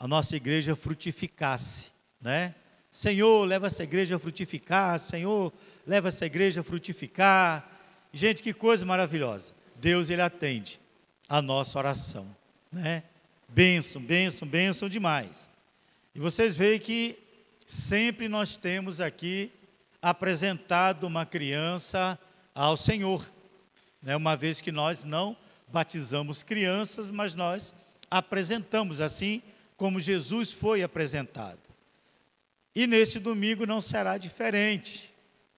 a nossa igreja frutificasse, né? Senhor, leva essa igreja a frutificar, Senhor, leva essa igreja a frutificar. Gente, que coisa maravilhosa. Deus, Ele atende a nossa oração, né? Bênção, bênção, bênção demais. E vocês veem que sempre nós temos aqui apresentado uma criança ao Senhor, né? Uma vez que nós não batizamos crianças, mas nós apresentamos assim como Jesus foi apresentado. E nesse domingo não será diferente,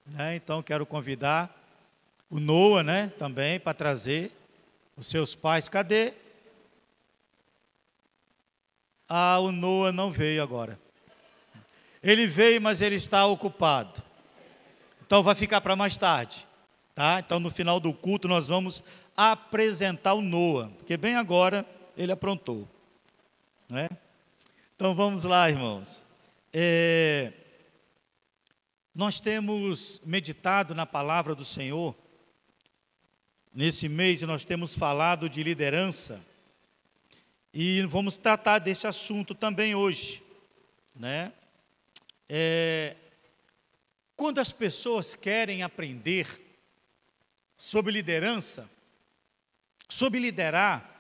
né? Então quero convidar o Noah, né, também para trazer os seus pais. Cadê? Ah, o Noah não veio agora. Ele veio, mas ele está ocupado. Então vai ficar para mais tarde, tá? Então no final do culto nós vamos apresentar o Noah, porque bem agora ele aprontou, né? Então vamos lá, irmãos. Nós temos meditado na palavra do Senhor. Nesse mês nós temos falado de liderança e vamos tratar desse assunto também hoje, né? Quando as pessoas querem aprender sobre liderança, sobre liderar,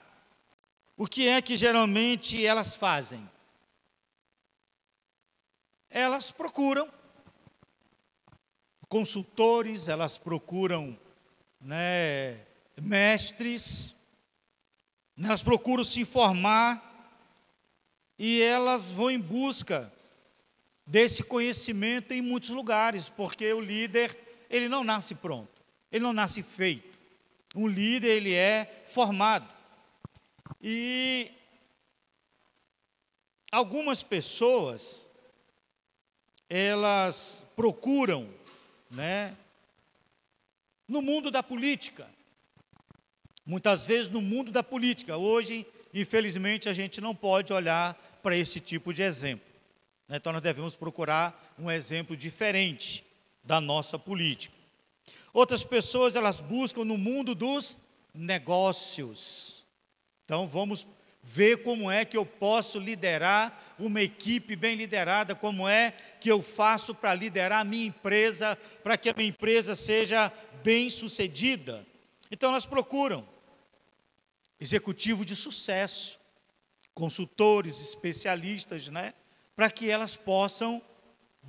o que é que geralmente elas fazem? Elas procuram consultores, elas procuram, né, mestres, elas procuram se informar e elas vão em busca desse conhecimento em muitos lugares, porque o líder, ele não nasce pronto, ele não nasce feito. Um líder, ele é formado. E algumas pessoas, elas procuram, né, no mundo da política, muitas vezes no mundo da política. Hoje, infelizmente, a gente não pode olhar para esse tipo de exemplo, né? Então nós devemos procurar um exemplo diferente da nossa política. Outras pessoas, elas buscam no mundo dos negócios. Então vamos ver como é que eu posso liderar uma equipe bem liderada, como é que eu faço para liderar a minha empresa, para que a minha empresa seja bem sucedida. Então elas procuram executivo de sucesso, consultores, especialistas, né, para que elas possam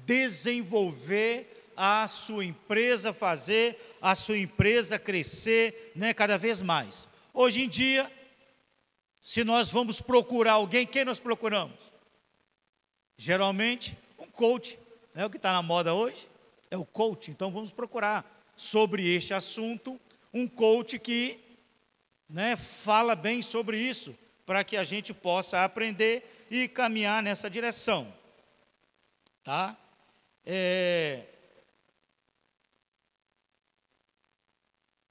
desenvolver a sua empresa, fazer a sua empresa crescer, né, cada vez mais. Hoje em dia, se nós vamos procurar alguém, quem nós procuramos? Geralmente, um coach, né? O que está na moda hoje é o coach. Então vamos procurar sobre este assunto um coach que, né, fala bem sobre isso, para que a gente possa aprender e caminhar nessa direção, tá?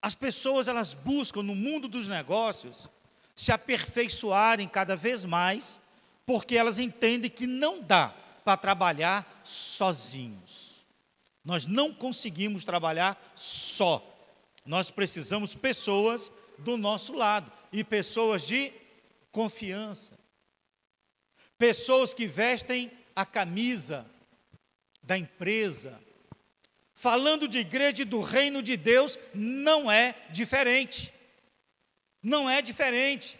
As pessoas, elas buscam no mundo dos negócios se aperfeiçoarem cada vez mais, porque elas entendem que não dá para trabalhar sozinhos. Nós não conseguimos trabalhar só. Nós precisamos pessoas do nosso lado, e pessoas de confiança. Pessoas que vestem a camisa da empresa. Falando de igreja e do reino de Deus, não é diferente. Não é diferente.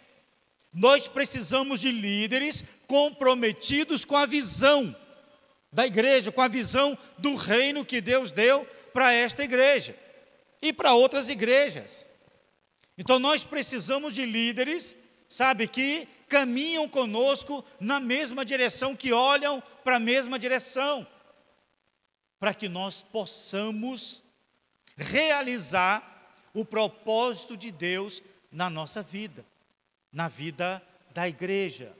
Nós precisamos de líderes comprometidos com a visão da igreja, com a visão do reino que Deus deu para esta igreja e para outras igrejas. Então nós precisamos de líderes, sabe, que caminham conosco na mesma direção, que olham para a mesma direção, para que nós possamos realizar o propósito de Deus na nossa vida, na vida da igreja.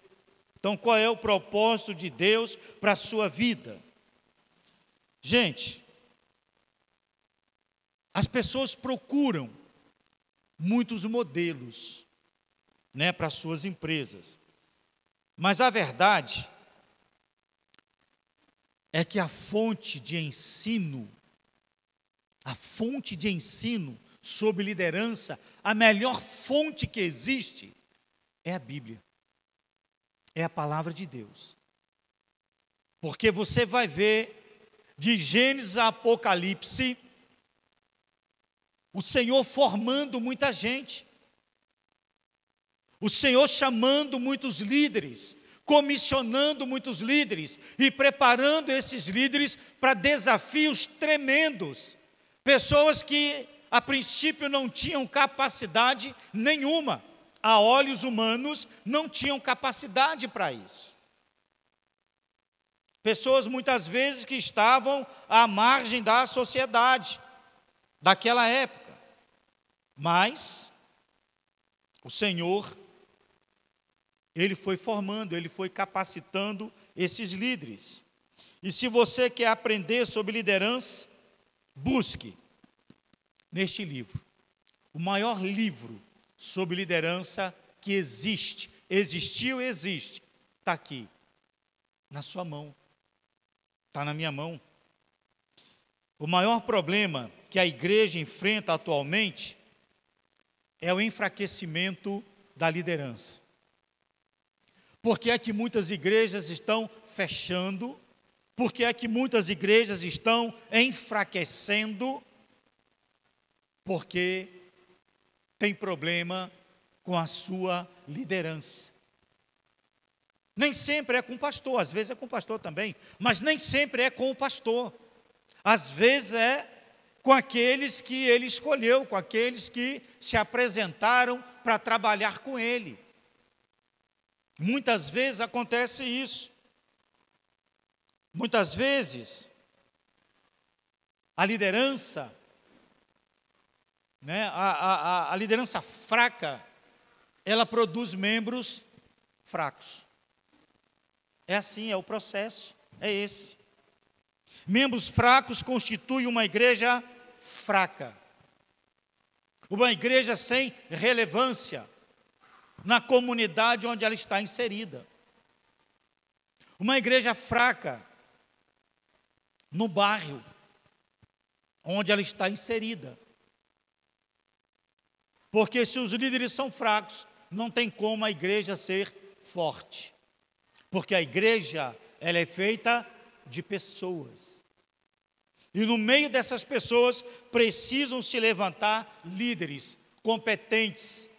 Então, qual é o propósito de Deus para a sua vida? Gente, as pessoas procuram muitos modelos, né, para suas empresas, mas a verdade é que a fonte de ensino sobre liderança, a melhor fonte que existe é a Bíblia. é a palavra de Deus. Porque você vai ver, de Gênesis a Apocalipse, o Senhor formando muita gente, o Senhor chamando muitos líderes, comissionando muitos líderes e preparando esses líderes para desafios tremendos. Pessoas que a princípio não tinham capacidade nenhuma, a olhos humanos não tinham capacidade para isso. Pessoas muitas vezes que estavam à margem da sociedade daquela época. Mas o Senhor, Ele foi formando, Ele foi capacitando esses líderes. E se você quer aprender sobre liderança, busque neste livro. O maior livro sobre liderança que existe, existiu e existe, está aqui, na sua mão, está na minha mão. O maior problema que a igreja enfrenta atualmente é o enfraquecimento da liderança. Porque é que muitas igrejas estão fechando, porque é que muitas igrejas estão enfraquecendo, porque tem problema com a sua liderança. Nem sempre é com o pastor, às vezes é com o pastor também, mas nem sempre é com o pastor. Às vezes é com aqueles que ele escolheu, com aqueles que se apresentaram para trabalhar com ele. Muitas vezes acontece isso. Muitas vezes a liderança, a liderança fraca, ela produz membros fracos. É assim, é o processo, é esse. Membros fracos constituem uma igreja fraca. Uma igreja sem relevância na comunidade onde ela está inserida. Uma igreja fraca no bairro onde ela está inserida. Porque se os líderes são fracos, não tem como a igreja ser forte. Porque a igreja, ela é feita de pessoas. E no meio dessas pessoas precisam se levantar líderes competentes,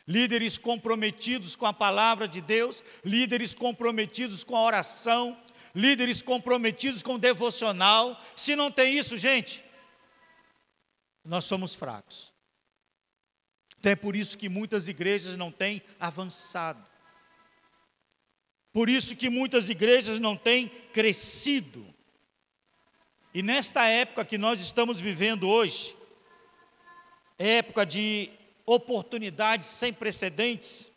líderes comprometidos com a palavra de Deus, líderes comprometidos com a oração, líderes comprometidos com o devocional. Se não tem isso, gente, nós somos fracos. Então é por isso que muitas igrejas não têm avançado. Por isso que muitas igrejas não têm crescido. E nesta época que nós estamos vivendo hoje, época de oportunidades sem precedentes,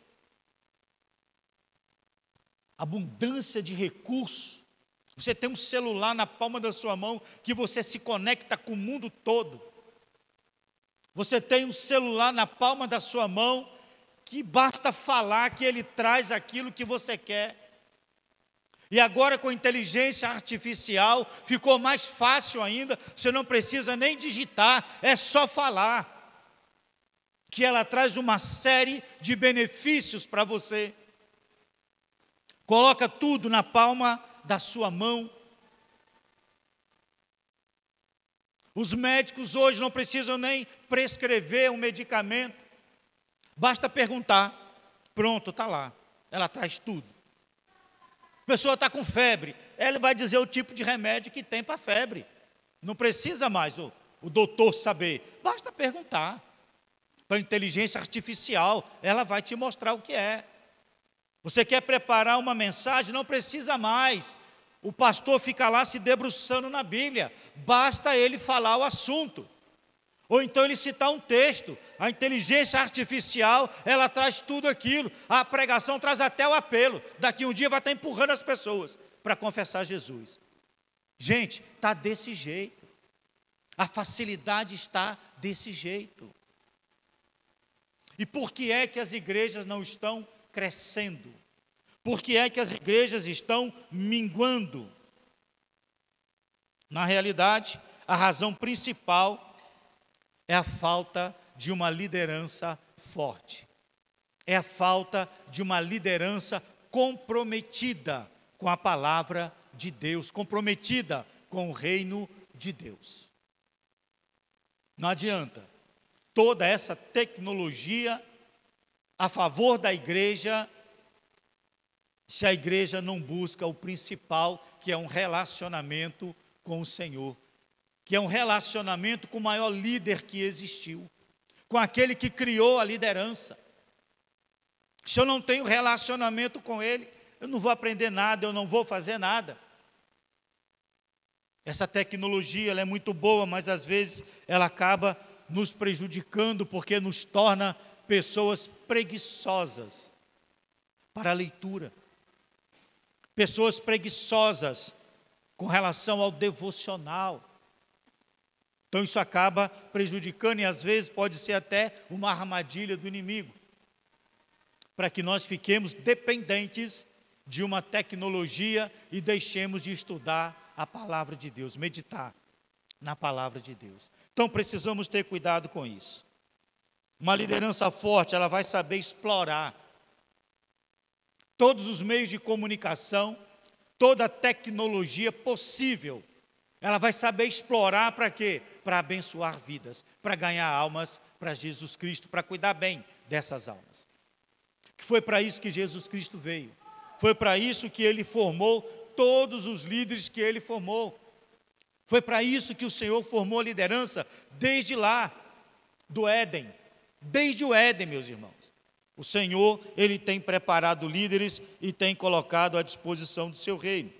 abundância de recursos, você tem um celular na palma da sua mão que você se conecta com o mundo todo. Você tem um celular na palma da sua mão que basta falar que ele traz aquilo que você quer. E agora com a inteligência artificial ficou mais fácil ainda, você não precisa nem digitar, é só falar. Que ela traz uma série de benefícios para você. Coloca tudo na palma da sua mão. Os médicos hoje não precisam nem prescrever um medicamento. Basta perguntar, pronto, está lá. Ela traz tudo. A pessoa está com febre, ela vai dizer o tipo de remédio que tem para febre. Não precisa mais o doutor saber, basta perguntar. Para a inteligência artificial, ela vai te mostrar o que é. Você quer preparar uma mensagem, não precisa mais o pastor ficar lá se debruçando na Bíblia, basta ele falar o assunto. Ou então ele citar um texto, a inteligência artificial, ela traz tudo aquilo, a pregação traz até o apelo, daqui um dia vai estar empurrando as pessoas para confessar Jesus. Gente, está desse jeito, a facilidade está desse jeito. E por que é que as igrejas não estão crescendo? Por que é que as igrejas estão minguando? Na realidade, a razão principal é a falta de uma liderança forte. É a falta de uma liderança comprometida com a palavra de Deus, comprometida com o reino de Deus. Não adianta toda essa tecnologia a favor da igreja, se a igreja não busca o principal, que é um relacionamento com o Senhor, que é um relacionamento com o maior líder que existiu, com aquele que criou a liderança. Se eu não tenho relacionamento com ele, eu não vou aprender nada, eu não vou fazer nada. Essa tecnologia, ela é muito boa, mas às vezes ela acaba nos prejudicando, porque nos torna pessoas preguiçosas para a leitura. Pessoas preguiçosas com relação ao devocional. Então isso acaba prejudicando e às vezes pode ser até uma armadilha do inimigo, para que nós fiquemos dependentes de uma tecnologia e deixemos de estudar a palavra de Deus, meditar na palavra de Deus. Então precisamos ter cuidado com isso. Uma liderança forte, ela vai saber explorar todos os meios de comunicação, toda a tecnologia possível. Ela vai saber explorar para quê? Para abençoar vidas, para ganhar almas para Jesus Cristo, para cuidar bem dessas almas. Que foi para isso que Jesus Cristo veio. Foi para isso que ele formou todos os líderes que ele formou. Foi para isso que o Senhor formou a liderança desde lá, do Éden. Desde o Éden, meus irmãos. O Senhor, ele tem preparado líderes e tem colocado à disposição do seu reino.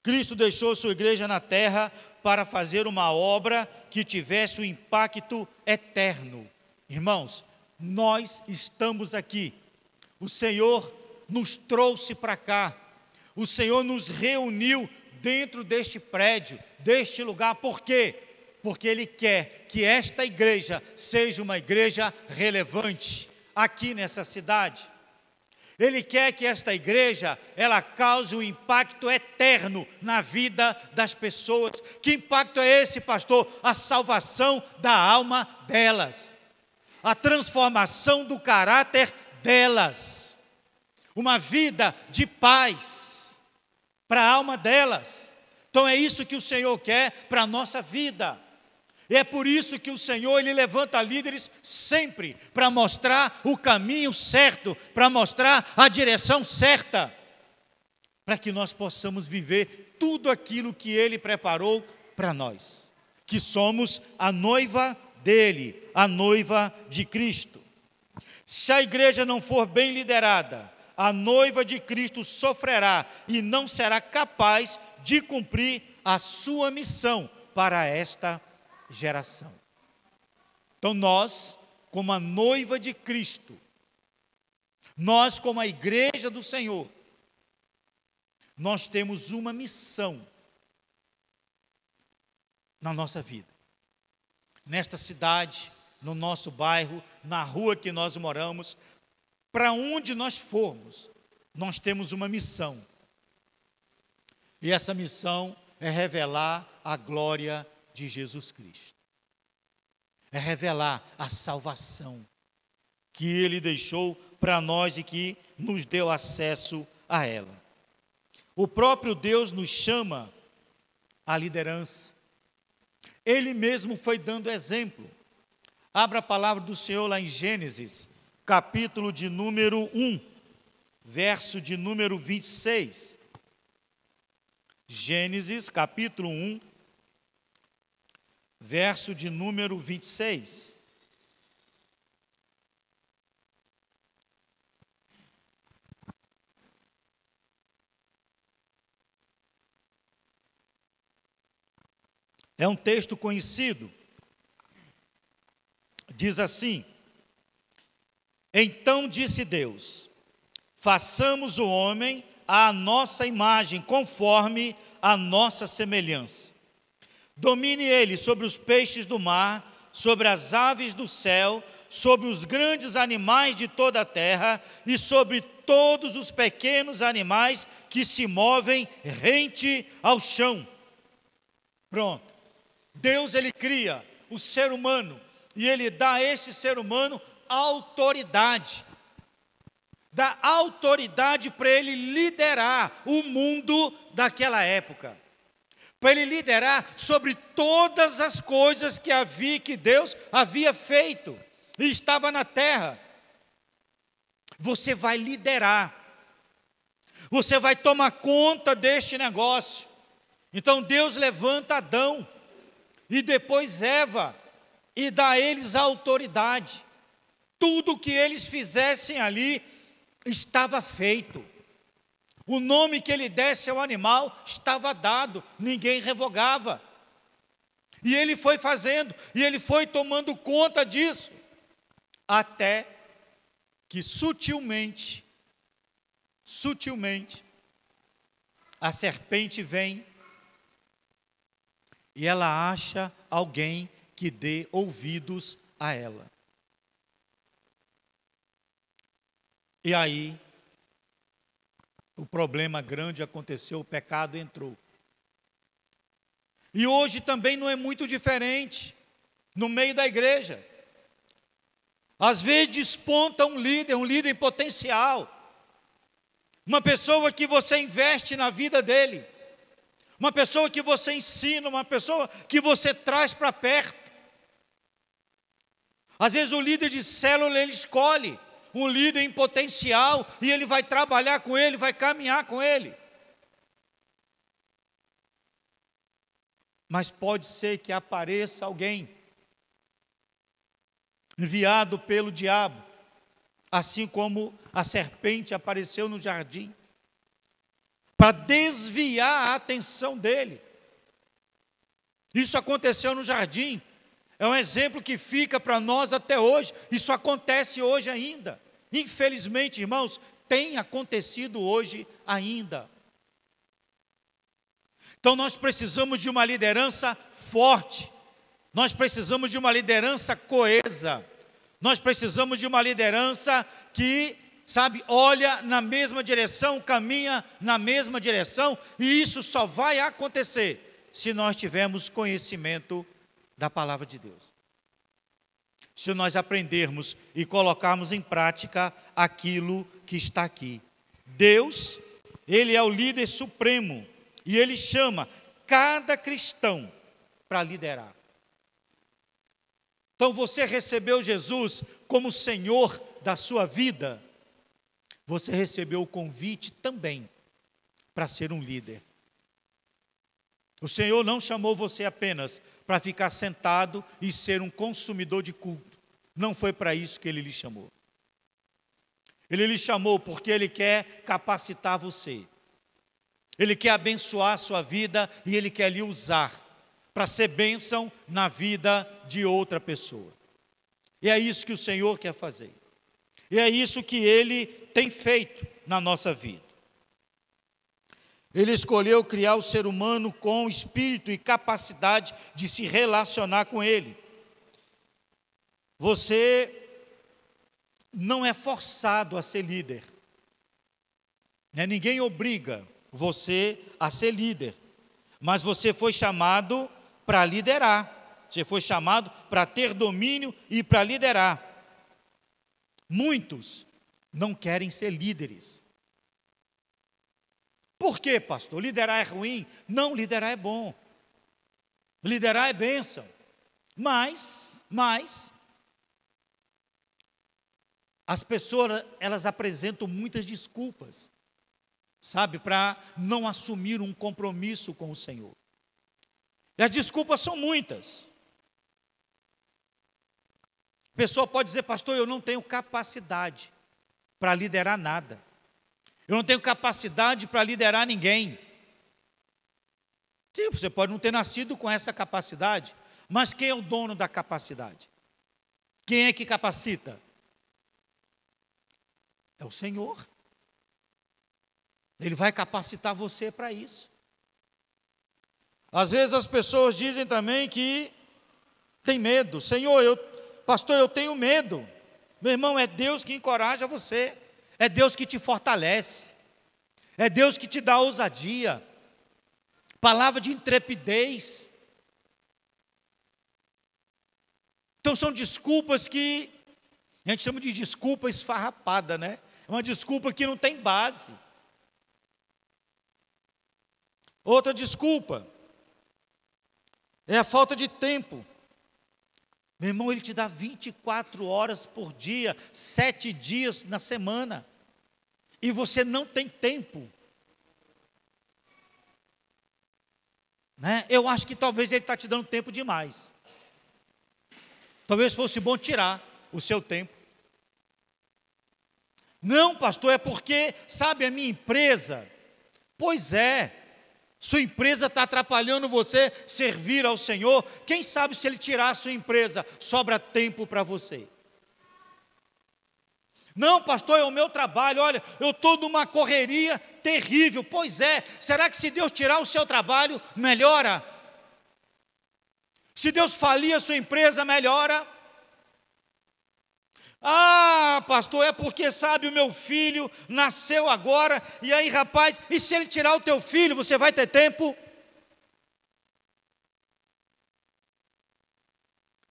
Cristo deixou sua igreja na terra para fazer uma obra que tivesse um impacto eterno. Irmãos, nós estamos aqui. O Senhor nos trouxe para cá. O Senhor nos reuniu dentro deste prédio, deste lugar. Por quê? Porque Ele quer que esta igreja seja uma igreja relevante aqui nessa cidade. Ele quer que esta igreja, ela cause um impacto eterno na vida das pessoas. Que impacto é esse, pastor? A salvação da alma delas. A transformação do caráter delas. Uma vida de paz para a alma delas. Então é isso que o Senhor quer para a nossa vida. E é por isso que o Senhor, Ele levanta líderes sempre para mostrar o caminho certo, para mostrar a direção certa, para que nós possamos viver tudo aquilo que Ele preparou para nós, que somos a noiva dEle, a noiva de Cristo. Se a igreja não for bem liderada, a noiva de Cristo sofrerá e não será capaz de cumprir a sua missão para esta geração. Então nós, como a noiva de Cristo, nós como a igreja do Senhor, nós temos uma missão na nossa vida, nesta cidade, no nosso bairro, na rua que nós moramos, para onde nós formos, nós temos uma missão. E essa missão é revelar a glória de Jesus Cristo. É revelar a salvação que Ele deixou para nós e que nos deu acesso a ela. O próprio Deus nos chama à liderança. Ele mesmo foi dando exemplo. Abra a palavra do Senhor lá em Gênesis, capítulo de número 1, verso de número 26. Gênesis, capítulo 1, verso de número 26. É um texto conhecido. Diz assim: Então disse Deus: façamos o homem à nossa imagem, conforme a nossa semelhança. Domine ele sobre os peixes do mar, sobre as aves do céu, sobre os grandes animais de toda a terra e sobre todos os pequenos animais que se movem rente ao chão. Pronto. Deus, Ele cria o ser humano e Ele dá a este ser humano autoridade. dá autoridade para ele liderar o mundo daquela época, para ele liderar sobre todas as coisas que Deus havia feito e estava na terra. Você vai liderar, você vai tomar conta deste negócio. Então Deus levanta Adão e depois Eva e dá a eles a autoridade. Tudo o que eles fizessem ali estava feito. O nome que ele desse ao animal estava dado, ninguém revogava. E ele foi fazendo, e ele foi tomando conta disso, até que sutilmente, a serpente vem e ela acha alguém que dê ouvidos a ela. E aí, o problema grande aconteceu, o pecado entrou. E hoje também não é muito diferente, no meio da igreja. Às vezes desponta um líder em potencial, uma pessoa que você investe na vida dele, uma pessoa que você ensina, uma pessoa que você traz para perto. Às vezes o líder de célula, ele escolhe um líder em potencial, e ele vai trabalhar com ele, vai caminhar com ele. Mas pode ser que apareça alguém enviado pelo diabo, assim como a serpente apareceu no jardim, para desviar a atenção dele. Isso aconteceu no jardim, é um exemplo que fica para nós até hoje. Isso acontece hoje ainda, infelizmente, irmãos, tem acontecido hoje ainda. Então nós precisamos de uma liderança forte, nós precisamos de uma liderança coesa, nós precisamos de uma liderança que, olha na mesma direção, caminha na mesma direção, e isso só vai acontecer se nós tivermos conhecimento da palavra de Deus. Se nós aprendermos e colocarmos em prática aquilo que está aqui. Deus, Ele é o líder supremo, e Ele chama cada cristão para liderar. Então você recebeu Jesus como Senhor da sua vida, você recebeu o convite também para ser um líder. O Senhor não chamou você apenas para ficar sentado e ser um consumidor de culto. Não foi para isso que Ele lhe chamou. Ele lhe chamou porque Ele quer capacitar você. Ele quer abençoar a sua vida e Ele quer lhe usar para ser bênção na vida de outra pessoa. E é isso que o Senhor quer fazer. E é isso que Ele tem feito na nossa vida. Ele escolheu criar o ser humano com espírito e capacidade de se relacionar com Ele. Você não é forçado a ser líder. Ninguém obriga você a ser líder. Mas você foi chamado para liderar. Você foi chamado para ter domínio e para liderar. Muitos não querem ser líderes. Por quê, pastor? Liderar é ruim? Não, liderar é bom. Liderar é bênção. Mas as pessoas, elas apresentam muitas desculpas, para não assumir um compromisso com o Senhor. E as desculpas são muitas. A pessoa pode dizer, pastor, eu não tenho capacidade para liderar nada. Eu não tenho capacidade para liderar ninguém. Sim, você pode não ter nascido com essa capacidade, mas quem é o dono da capacidade? Quem é que capacita? É o Senhor. Ele vai capacitar você para isso. Às vezes as pessoas dizem também que tem medo. Senhor, pastor, eu tenho medo. Meu irmão, é Deus que encoraja você. É Deus que te fortalece. É Deus que te dá ousadia. Palavra de intrepidez. Então são desculpas que a gente chama de desculpa esfarrapada, É uma desculpa que não tem base. Outra desculpa é a falta de tempo. Meu irmão, ele te dá 24 horas por dia, 7 dias na semana, e você não tem tempo. Né? Eu acho que talvez ele está te dando tempo demais. Talvez fosse bom tirar o seu tempo. Não, pastor, é porque, sabe, a minha empresa. Pois é, sua empresa está atrapalhando você servir ao Senhor. Quem sabe se ele tirar a sua empresa, sobra tempo para você. Não, pastor, é o meu trabalho, olha, eu estou numa correria terrível. Pois é, será que se Deus tirar o seu trabalho, melhora? Se Deus falir a sua empresa, melhora? Ah, pastor, é porque, sabe, o meu filho nasceu agora, e aí, rapaz, e se ele tirar o teu filho, você vai ter tempo?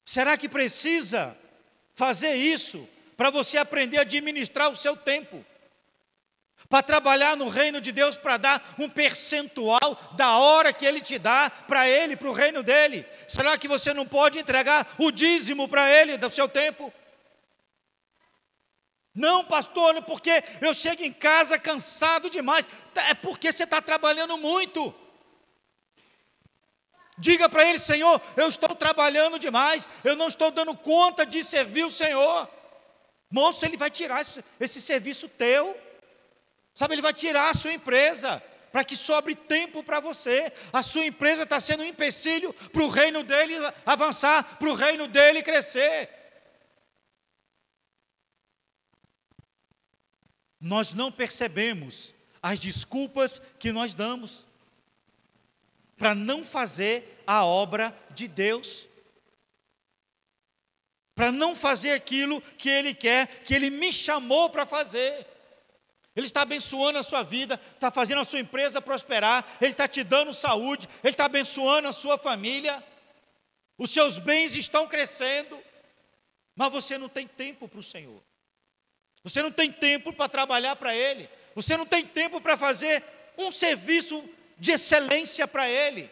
Será que precisa fazer isso para você aprender a administrar o seu tempo? Para trabalhar no reino de Deus, para dar um percentual da hora que Ele te dá para Ele, para o reino dEle? Será que você não pode entregar o dízimo para Ele do seu tempo? Não, pastor, porque eu chego em casa cansado demais. É porque você está trabalhando muito. Diga para Ele: Senhor, eu estou trabalhando demais, eu não estou dando conta de servir o Senhor. Moço, Ele vai tirar esse serviço teu, sabe, Ele vai tirar a sua empresa, para que sobre tempo para você. A sua empresa está sendo um empecilho para o reino dEle avançar, para o reino dEle crescer. Nós não percebemos as desculpas que nós damos para não fazer a obra de Deus, para não fazer aquilo que Ele quer, que Ele me chamou para fazer. Ele está abençoando a sua vida, está fazendo a sua empresa prosperar, Ele está te dando saúde, Ele está abençoando a sua família, os seus bens estão crescendo, mas você não tem tempo para o Senhor. Você não tem tempo para trabalhar para Ele. Você não tem tempo para fazer um serviço de excelência para Ele.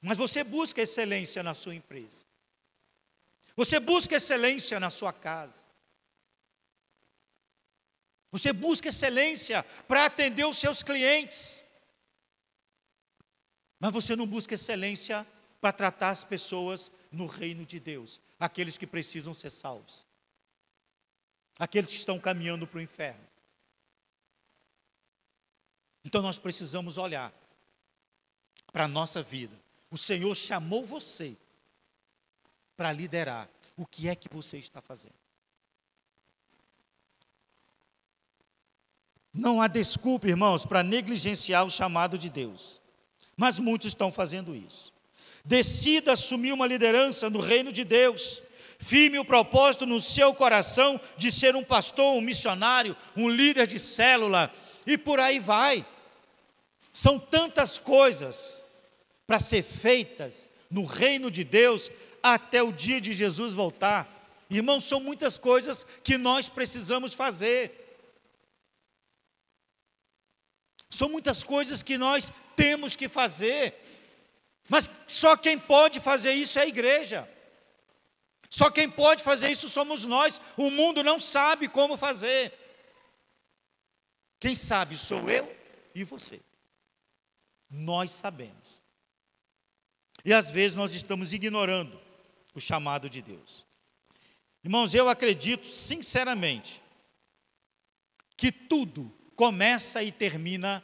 Mas você busca excelência na sua empresa. Você busca excelência na sua casa. Você busca excelência para atender os seus clientes. Mas você não busca excelência para tratar as pessoas no reino de Deus. Aqueles que precisam ser salvos. Aqueles que estão caminhando para o inferno. Então nós precisamos olhar para a nossa vida. O Senhor chamou você para liderar. O que é que você está fazendo? Não há desculpa, irmãos, para negligenciar o chamado de Deus. Mas muitos estão fazendo isso. Decida assumir uma liderança no reino de Deus. Firme o propósito no seu coração de ser um pastor, um missionário, um líder de célula, e por aí vai. São tantas coisas para ser feitas no reino de Deus até o dia de Jesus voltar. Irmãos, são muitas coisas que nós precisamos fazer. São muitas coisas que nós temos que fazer. Mas só quem pode fazer isso é a igreja. Só quem pode fazer isso somos nós. O mundo não sabe como fazer. Quem sabe sou eu e você. Nós sabemos. E às vezes nós estamos ignorando o chamado de Deus. Irmãos, eu acredito sinceramente que tudo começa e termina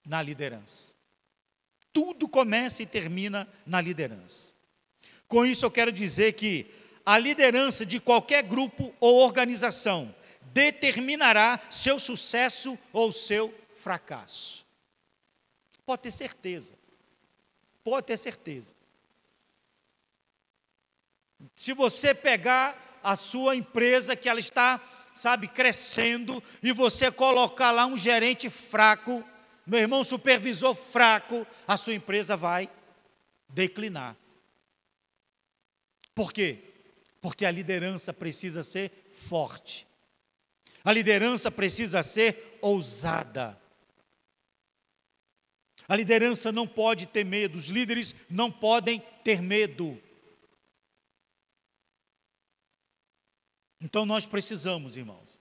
na liderança. Tudo começa e termina na liderança. Com isso eu quero dizer que a liderança de qualquer grupo ou organização determinará seu sucesso ou seu fracasso. Pode ter certeza. Pode ter certeza. Se você pegar a sua empresa que ela está, sabe, crescendo, e você colocar lá um gerente fraco, meu irmão, supervisor fraco, a sua empresa vai declinar. Por quê? Porque a liderança precisa ser forte. A liderança precisa ser ousada. A liderança não pode ter medo, os líderes não podem ter medo. Então nós precisamos, irmãos,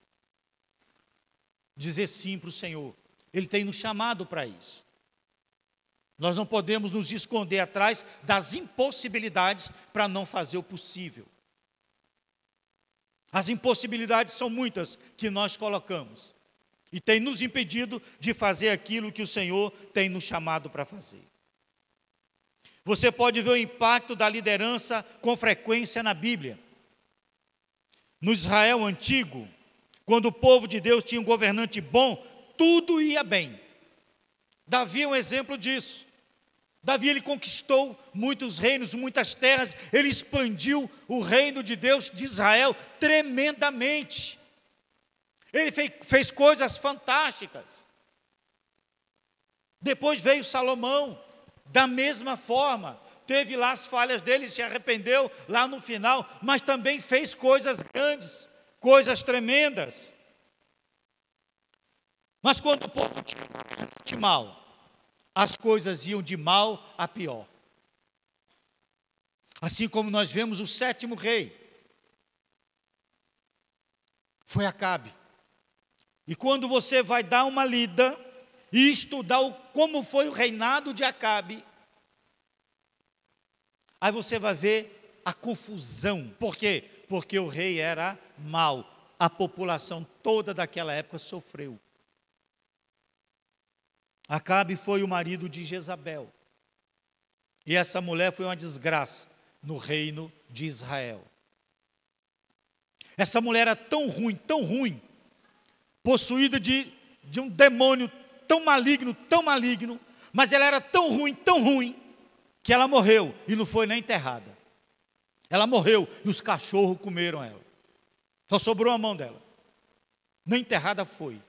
dizer sim para o Senhor. Ele tem nos chamado para isso. Nós não podemos nos esconder atrás das impossibilidades para não fazer o possível. As impossibilidades são muitas que nós colocamos e tem nos impedido de fazer aquilo que o Senhor tem nos chamado para fazer. Você pode ver o impacto da liderança com frequência na Bíblia. No Israel antigo, quando o povo de Deus tinha um governante bom, tudo ia bem. Davi é um exemplo disso. Davi, ele conquistou muitos reinos, muitas terras, ele expandiu o reino de Deus de Israel tremendamente. Ele fez coisas fantásticas. Depois veio Salomão, da mesma forma, teve lá as falhas dele, se arrependeu lá no final, mas também fez coisas grandes, coisas tremendas. Mas quando o povo tinha de mal, as coisas iam de mal a pior. Assim como nós vemos o 7º rei, foi Acabe. E quando você vai dar uma lida e estudar como foi o reinado de Acabe, aí você vai ver a confusão. Por quê? Porque o rei era mau. A população toda daquela época sofreu. Acabe foi o marido de Jezabel. E essa mulher foi uma desgraça no reino de Israel. Essa mulher era tão ruim, possuída de um demônio tão maligno, mas ela era tão ruim, que ela morreu e não foi nem enterrada. Ela morreu e os cachorros comeram ela. Só sobrou a mão dela. Nem enterrada foi.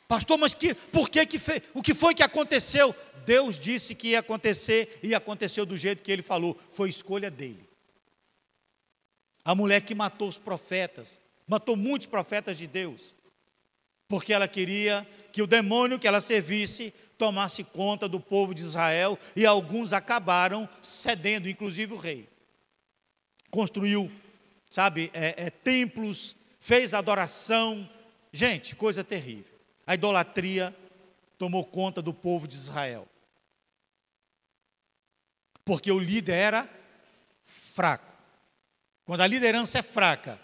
Pastor, mas por que fez? O que foi que aconteceu? Deus disse que ia acontecer e aconteceu do jeito que Ele falou. Foi escolha dele. A mulher que matou os profetas, matou muitos profetas de Deus, porque ela queria que o demônio que ela servisse tomasse conta do povo de Israel, e alguns acabaram cedendo, inclusive o rei. Construiu, templos, fez adoração. Gente, coisa terrível. A idolatria tomou conta do povo de Israel. Porque o líder era fraco. Quando a liderança é fraca,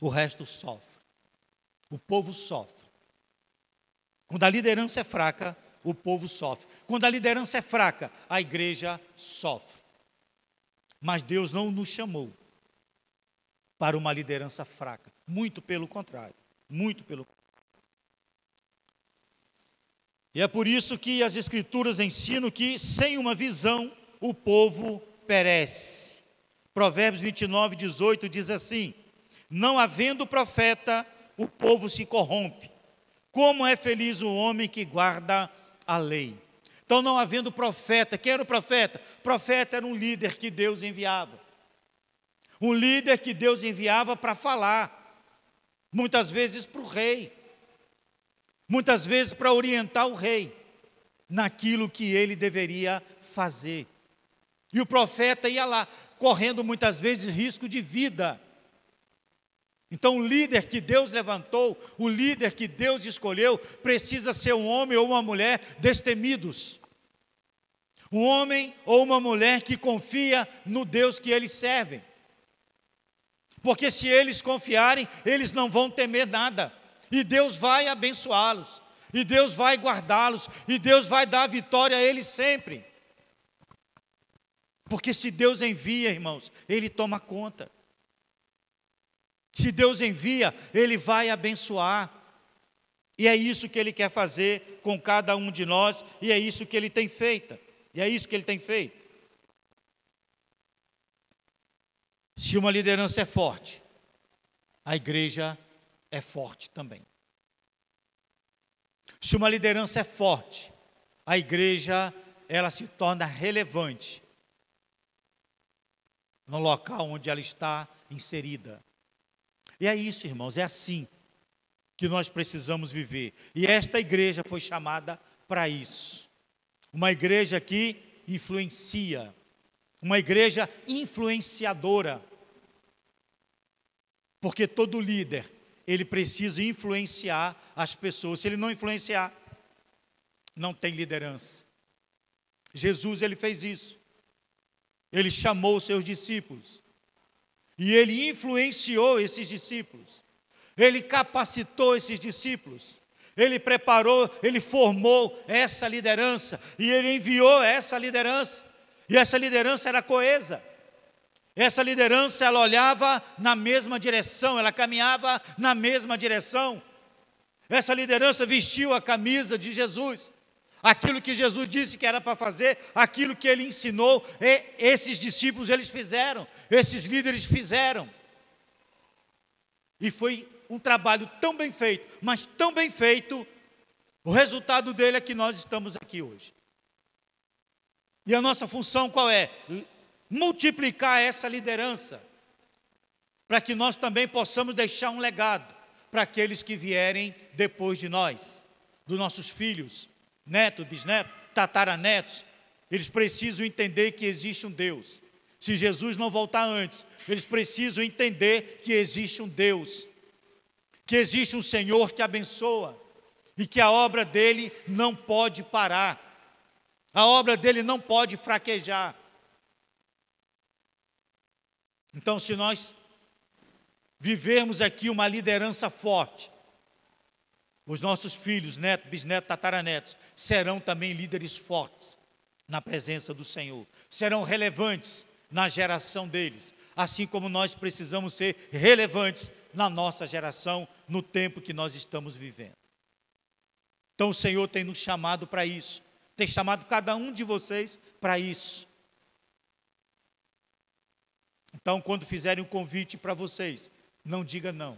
o resto sofre. O povo sofre. Quando a liderança é fraca, o povo sofre. Quando a liderança é fraca, a igreja sofre. Mas Deus não nos chamou para uma liderança fraca. Muito pelo contrário. Muito pelo contrário. E é por isso que as Escrituras ensinam que sem uma visão o povo perece. Provérbios 29:18 diz assim: não havendo profeta, o povo se corrompe. Como é feliz o homem que guarda a lei. Então, não havendo profeta, quem era o profeta? O profeta era um líder que Deus enviava. Um líder que Deus enviava para falar, muitas vezes para o rei, muitas vezes para orientar o rei naquilo que ele deveria fazer. E o profeta ia lá, correndo muitas vezes risco de vida. Então, o líder que Deus levantou, o líder que Deus escolheu, precisa ser um homem ou uma mulher destemidos. Um homem ou uma mulher que confia no Deus que eles servem. Porque se eles confiarem, eles não vão temer nada. E Deus vai abençoá-los. E Deus vai guardá-los. E Deus vai dar vitória a eles sempre. Porque se Deus envia, irmãos, Ele toma conta. Se Deus envia, Ele vai abençoar. E é isso que Ele quer fazer com cada um de nós. E é isso que Ele tem feito. E é isso que Ele tem feito. Se uma liderança é forte, a igreja é forte também. Se uma liderança é forte, a igreja, ela se torna relevante no local onde ela está inserida. E é isso, irmãos, é assim que nós precisamos viver. E esta igreja foi chamada para isso. Uma igreja que influencia, uma igreja influenciadora. Porque todo líder, ele precisa influenciar as pessoas. Se ele não influenciar, não tem liderança. Jesus, ele fez isso. Ele chamou os seus discípulos. E ele influenciou esses discípulos. Ele capacitou esses discípulos. Ele preparou, ele formou essa liderança. E ele enviou essa liderança. E essa liderança era coesa. Essa liderança, ela olhava na mesma direção, ela caminhava na mesma direção. Essa liderança vestiu a camisa de Jesus. Aquilo que Jesus disse que era para fazer, aquilo que ele ensinou, esses discípulos eles fizeram, esses líderes fizeram. E foi um trabalho tão bem feito, mas tão bem feito, o resultado dele é que nós estamos aqui hoje. E a nossa função qual é? Multiplicar essa liderança, para que nós também possamos deixar um legado para aqueles que vierem depois de nós, dos nossos filhos, netos, bisnetos, tataranetos. Eles precisam entender que existe um Deus. Se Jesus não voltar antes, eles precisam entender que existe um Deus, que existe um Senhor que abençoa, e que a obra dele não pode parar, a obra dele não pode fraquejar. Então, se nós vivermos aqui uma liderança forte, os nossos filhos, netos, bisnetos, tataranetos, serão também líderes fortes na presença do Senhor, serão relevantes na geração deles, assim como nós precisamos ser relevantes na nossa geração, no tempo que nós estamos vivendo. Então o Senhor tem nos chamado para isso, tem chamado cada um de vocês para isso. Então, quando fizerem um convite para vocês, não diga não.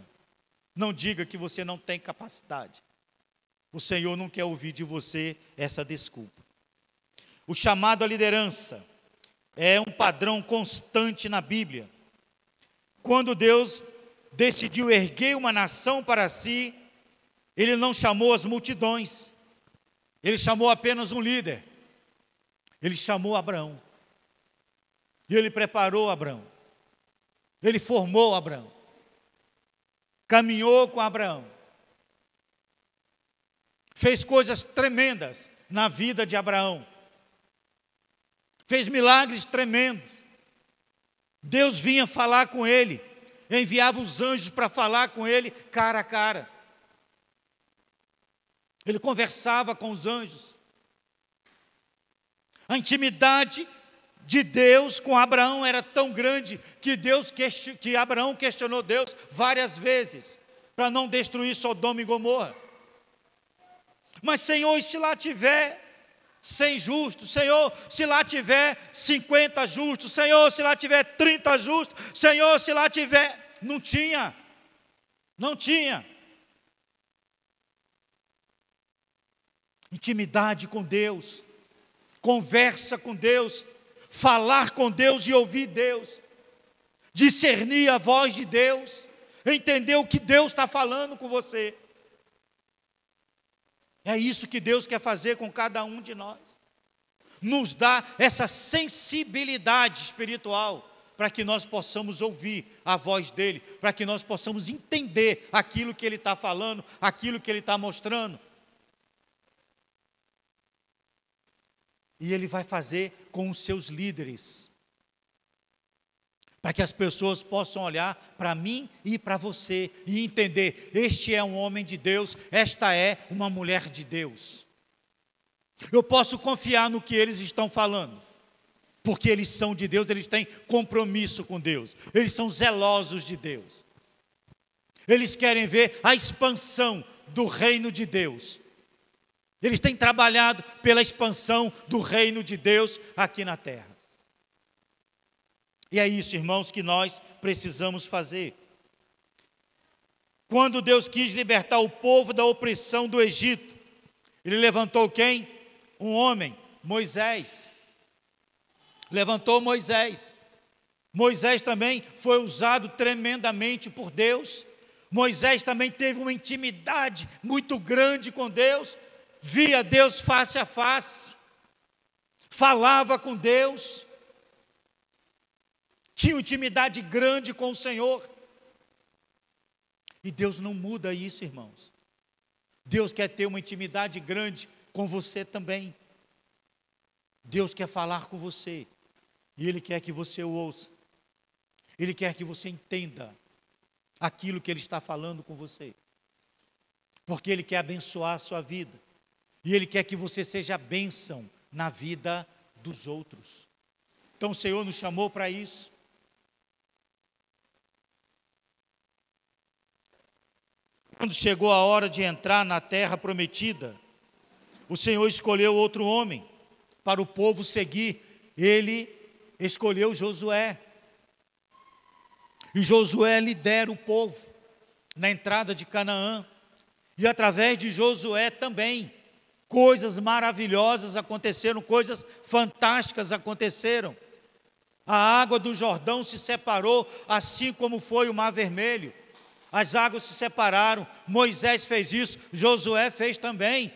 Não diga que você não tem capacidade. O Senhor não quer ouvir de você essa desculpa. O chamado à liderança é um padrão constante na Bíblia. Quando Deus decidiu erguer uma nação para si, Ele não chamou as multidões. Ele chamou apenas um líder. Ele chamou Abraão. E Ele preparou Abraão. Ele formou Abraão. Caminhou com Abraão. Fez coisas tremendas na vida de Abraão. Fez milagres tremendos. Deus vinha falar com ele. Enviava os anjos para falar com ele cara a cara. Ele conversava com os anjos. A intimidade de Deus com Abraão era tão grande que Abraão questionou Deus várias vezes para não destruir Sodoma e Gomorra. Mas Senhor, e se lá tiver 100 justos? Senhor, se lá tiver 50 justos? Senhor, se lá tiver 30 justos? Senhor, se lá tiver... Não tinha. Intimidade com Deus, conversa com Deus, falar com Deus e ouvir Deus, discernir a voz de Deus, entender o que Deus está falando com você. É isso que Deus quer fazer com cada um de nós. Nos dá essa sensibilidade espiritual para que nós possamos ouvir a voz dEle, para que nós possamos entender aquilo que Ele está falando, aquilo que Ele está mostrando. E Ele vai fazer com os seus líderes, para que as pessoas possam olhar para mim e para você e entender, este é um homem de Deus, esta é uma mulher de Deus. Eu posso confiar no que eles estão falando, porque eles são de Deus, eles têm compromisso com Deus, eles são zelosos de Deus. Eles querem ver a expansão do reino de Deus. Eles têm trabalhado pela expansão do reino de Deus aqui na terra. E é isso, irmãos, que nós precisamos fazer. Quando Deus quis libertar o povo da opressão do Egito, Ele levantou quem? Um homem, Moisés. Levantou Moisés. Moisés também foi usado tremendamente por Deus Moisés também teve uma intimidade muito grande com Deus, via Deus face a face, falava com Deus, tinha uma intimidade grande com o Senhor. E Deus não muda isso, irmãos. Deus quer ter uma intimidade grande com você também. Deus quer falar com você, e Ele quer que você o ouça. Ele quer que você entenda aquilo que Ele está falando com você, porque Ele quer abençoar a sua vida, e Ele quer que você seja bênção na vida dos outros. Então o Senhor nos chamou para isso. Quando chegou a hora de entrar na terra prometida, o Senhor escolheu outro homem para o povo seguir. Ele escolheu Josué. E Josué lidera o povo na entrada de Canaã. E através de Josué também, coisas maravilhosas aconteceram, coisas fantásticas aconteceram. A água do Jordão se separou, assim como foi o Mar Vermelho. As águas se separaram, Moisés fez isso, Josué fez também.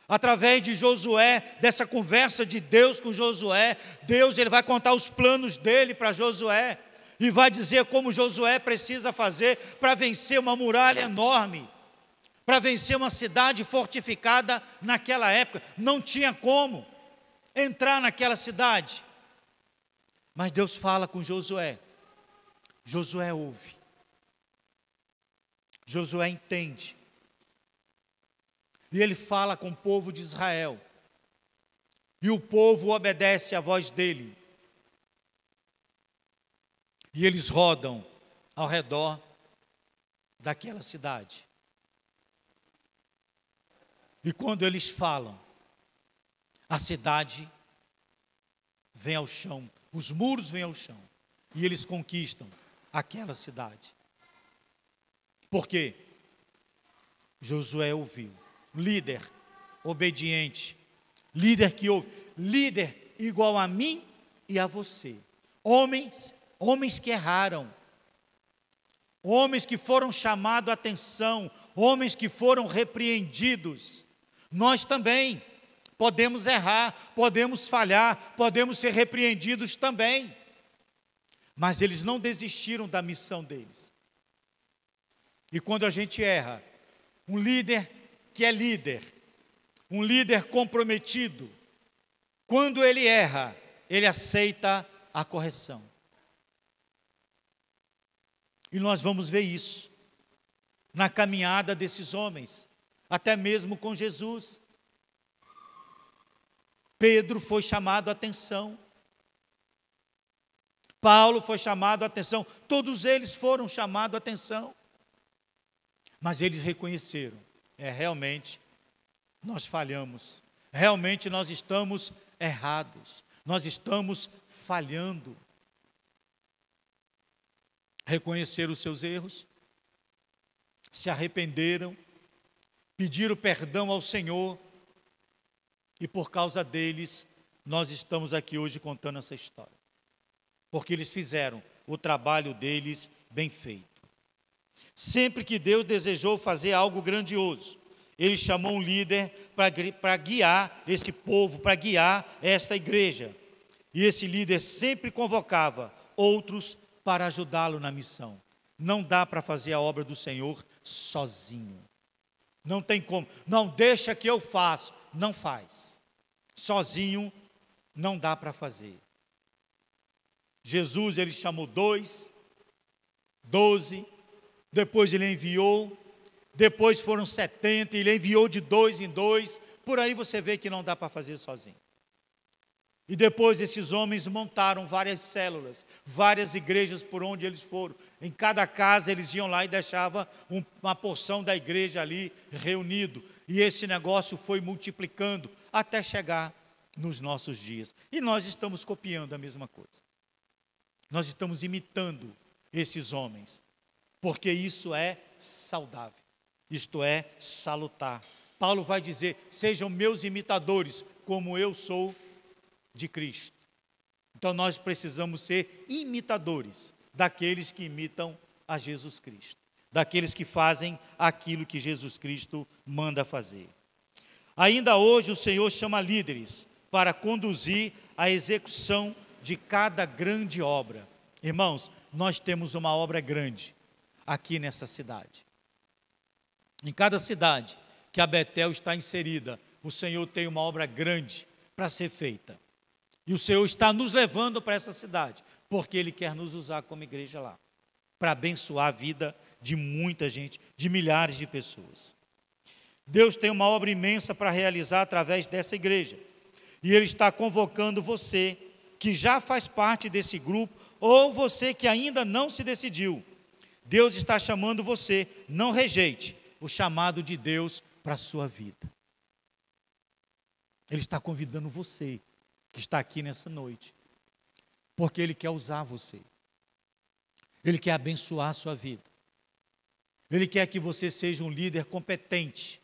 Através de Josué, dessa conversa de Deus com Josué, Deus ele vai contar os planos dele para Josué, e vai dizer como Josué precisa fazer para vencer uma muralha enorme, para vencer uma cidade fortificada naquela época. Não tinha como entrar naquela cidade, mas Deus fala com Josué. Josué ouve, Josué entende, e ele fala com o povo de Israel, e o povo obedece à voz dele, e eles rodam ao redor daquela cidade, e quando eles falam, a cidade vem ao chão, os muros vêm ao chão, e eles conquistam aquela cidade. Por quê? Josué ouviu. Líder obediente, líder que ouve, líder igual a mim e a você. Homens que erraram, homens que foram chamados a atenção, homens que foram repreendidos. Nós também podemos errar, podemos falhar, podemos ser repreendidos também. Mas eles não desistiram da missão deles. E quando a gente erra, um líder que é líder, um líder comprometido, quando ele erra, ele aceita a correção. E nós vamos ver isso na caminhada desses homens, até mesmo com Jesus. Pedro foi chamado a atenção. Paulo foi chamado a atenção, todos eles foram chamados a atenção, mas eles reconheceram, realmente nós falhamos, realmente nós estamos errados, nós estamos falhando. Reconheceram os seus erros, se arrependeram, pediram perdão ao Senhor, e por causa deles, nós estamos aqui hoje contando essa história. Porque eles fizeram o trabalho deles bem feito. Sempre que Deus desejou fazer algo grandioso, Ele chamou um líder para guiar esse povo, para guiar esta igreja. E esse líder sempre convocava outros para ajudá-lo na missão. Não dá para fazer a obra do Senhor sozinho. Não tem como. Não, deixa que eu faço. Não faz. Sozinho não dá para fazer. Jesus, ele chamou 2, 12, depois ele enviou, depois foram 70, ele enviou de 2 em 2, por aí você vê que não dá para fazer sozinho. E depois esses homens montaram várias células, várias igrejas por onde eles foram. Em cada casa eles iam lá e deixavam uma porção da igreja ali reunido. E esse negócio foi multiplicando até chegar nos nossos dias. E nós estamos copiando a mesma coisa. Nós estamos imitando esses homens, porque isso é saudável, isto é salutar. Paulo vai dizer, sejam meus imitadores, como eu sou de Cristo. Então nós precisamos ser imitadores daqueles que imitam a Jesus Cristo, daqueles que fazem aquilo que Jesus Cristo manda fazer. Ainda hoje o Senhor chama líderes para conduzir a execução de cada grande obra. Irmãos, nós temos uma obra grande aqui nessa cidade. Em cada cidade que a Betel está inserida, o Senhor tem uma obra grande para ser feita. E o Senhor está nos levando para essa cidade, porque Ele quer nos usar como igreja lá, para abençoar a vida de muita gente, de milhares de pessoas. Deus tem uma obra imensa para realizar através dessa igreja. E Ele está convocando você, que já faz parte desse grupo, ou você que ainda não se decidiu. Deus está chamando você, não rejeite o chamado de Deus para a sua vida. Ele está convidando você, que está aqui nessa noite, porque Ele quer usar você. Ele quer abençoar a sua vida. Ele quer que você seja um líder competente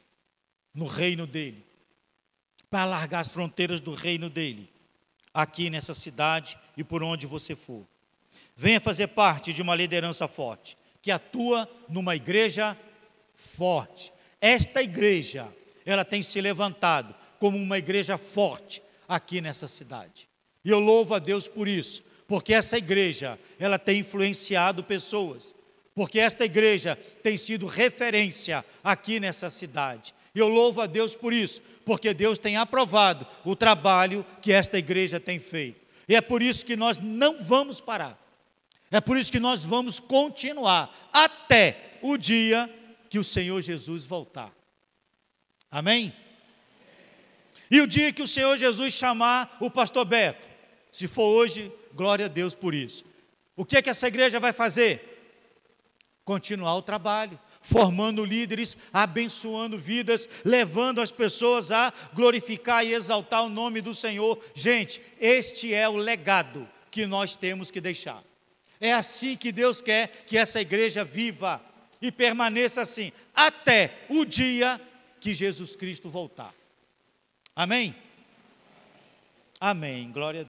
no reino dEle, para alargar as fronteiras do reino dEle, aqui nessa cidade e por onde você for. Venha fazer parte de uma liderança forte, que atua numa igreja forte. Esta igreja, ela tem se levantado como uma igreja forte aqui nessa cidade. E eu louvo a Deus por isso, porque essa igreja, ela tem influenciado pessoas, porque esta igreja tem sido referência aqui nessa cidade. E eu louvo a Deus por isso, porque Deus tem aprovado o trabalho que esta igreja tem feito. E é por isso que nós não vamos parar. É por isso que nós vamos continuar até o dia que o Senhor Jesus voltar. Amém? E o dia que o Senhor Jesus chamar o pastor Beto, se for hoje, glória a Deus por isso. O que é que essa igreja vai fazer? Continuar o trabalho, formando líderes, abençoando vidas, levando as pessoas a glorificar e exaltar o nome do Senhor. Gente, este é o legado que nós temos que deixar. É assim que Deus quer que essa igreja viva e permaneça assim, até o dia que Jesus Cristo voltar. Amém? Amém, glória a Deus.